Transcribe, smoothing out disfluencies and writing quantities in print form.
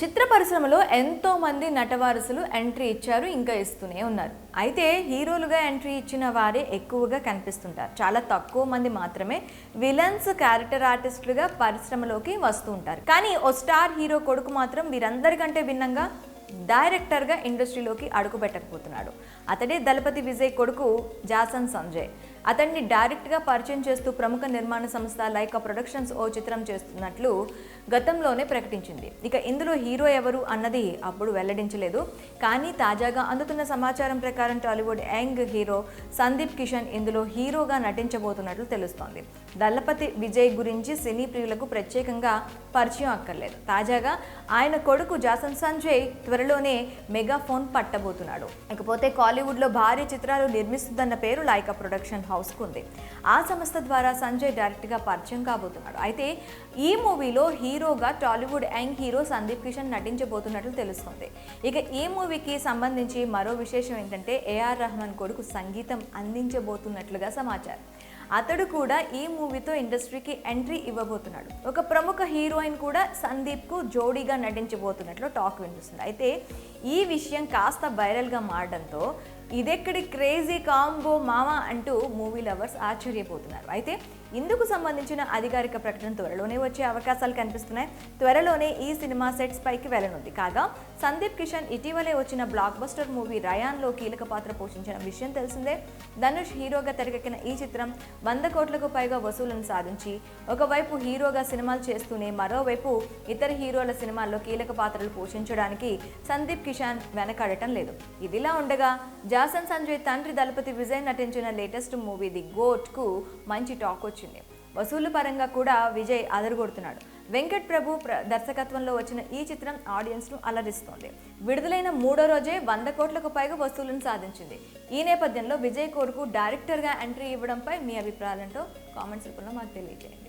చిత్ర పరిశ్రమలో ఎంతో మంది నటవారసులు ఎంట్రీ ఇచ్చారు, ఇంకా ఇస్తూనే ఉన్నారు. అయితే హీరోలుగా ఎంట్రీ ఇచ్చిన వారే ఎక్కువగా కనిపిస్తుంటారు. చాలా తక్కువ మంది మాత్రమే విలన్స్, క్యారెక్టర్ ఆర్టిస్టులుగా పరిశ్రమలోకి వస్తూ ఉంటారు. కానీ ఓ స్టార్ హీరో కొడుకు మాత్రం వీరందరికంటే భిన్నంగా డైరెక్టర్గా ఇండస్ట్రీలోకి అడుగు పెట్టకపోతున్నాడు. అతడే దళపతి విజయ్ కొడుకు జాసన్ సంజయ్. అతన్ని డైరెక్ట్గా పరిచయం చేస్తూ ప్రముఖ నిర్మాణ సంస్థ లైకా ప్రొడక్షన్స్ ఓ చిత్రం చేస్తున్నట్లు గతంలోనే ప్రకటించింది. ఇక ఇందులో హీరో ఎవరు అన్నది అప్పుడు వెల్లడించలేదు. కానీ తాజాగా అందుతున్న సమాచారం ప్రకారం టాలీవుడ్ యంగ్ హీరో సందీప్ కిషన్ ఇందులో హీరోగా నటించబోతున్నట్లు తెలుస్తోంది. దళపతి విజయ్ గురించి సినీ ప్రియులకు ప్రత్యేకంగా పరిచయం అక్కర్లేదు. తాజాగా ఆయన కొడుకు జాసన్ సంజయ్ త్వరలోనే మెగాఫోన్ పట్టబోతున్నాడు. ఇకపోతే కాలీవుడ్లో భారీ చిత్రాలు నిర్మిస్తుందన్న పేరు లైకా ప్రొడక్షన్ హౌస్కు ఉంది. ఆ సంస్థ ద్వారా సంజయ్ డైరెక్ట్గా పరిచయం కాబోతున్నాడు. అయితే ఈ మూవీలో హీరోగా టాలీవుడ్ యంగ్ హీరో సందీప్ కిషన్ నటించబోతున్నట్లు తెలుస్తుంది. ఇక ఈ మూవీకి సంబంధించి మరో విశేషం ఏంటంటే ఏఆర్ రెహమాన్ కొడుకు సంగీతం అందించబోతున్నట్లుగా సమాచారం. అతడు కూడా ఈ మూవీతో ఇండస్ట్రీకి ఎంట్రీ ఇవ్వబోతున్నాడు. ఒక ప్రముఖ హీరోయిన్ కూడా సందీప్కు జోడీగా నటించబోతున్నట్లు టాక్ వినిపిస్తుంది. అయితే ఈ విషయం కాస్త వైరల్గా మారడంతో ఇదెక్కడి క్రేజీ కాంబో మామా అంటూ మూవీ లవర్స్ ఆశ్చర్యపోతున్నారు. అయితే ఇందుకు సంబంధించిన అధికారిక ప్రకటన త్వరలోనే వచ్చే అవకాశాలు కనిపిస్తున్నాయి. త్వరలోనే ఈ సినిమా సెట్స్ పైకి వెళ్ళనుంది. కాగా సందీప్ కిషన్ ఇటీవలే వచ్చిన బ్లాక్ బస్టర్ మూవీ రయాన్లో కీలక పాత్ర పోషించిన విషయం తెలిసిందే. ధనుష్ హీరోగా తెరకెక్కిన ఈ చిత్రం 100 కోట్లకు పైగా వసూళ్లను సాధించి ఒకవైపు హీరోగా సినిమాలు చేస్తూనే మరోవైపు ఇతర హీరోల సినిమాల్లో కీలక పాత్రలు పోషించడానికి సందీప్ కిషన్ వెనకాడటం లేదు. ఇదిలా ఉండగా జాసన్ సంజయ్ తండ్రి దళపతి విజయ్ నటించిన లేటెస్ట్ మూవీ ది గోట్ కు మంచి టాక్ వచ్చింది. వసూళ్ల పరంగా కూడా విజయ్ అదరగొడుతున్నాడు. వెంకట్ ప్రభు దర్శకత్వంలో వచ్చిన ఈ చిత్రం ఆడియన్స్ ను అలరిస్తోంది. విడుదలైన 3వ రోజే 100 కోట్లకు పైగా వసూళ్లను సాధించింది. ఈ నేపథ్యంలో విజయ్ కొడుకు డైరెక్టర్గా ఎంట్రీ ఇవ్వడంపై మీ అభిప్రాయాలంటో కామెంట్స్ రూపంలో మాకు తెలియజేయండి.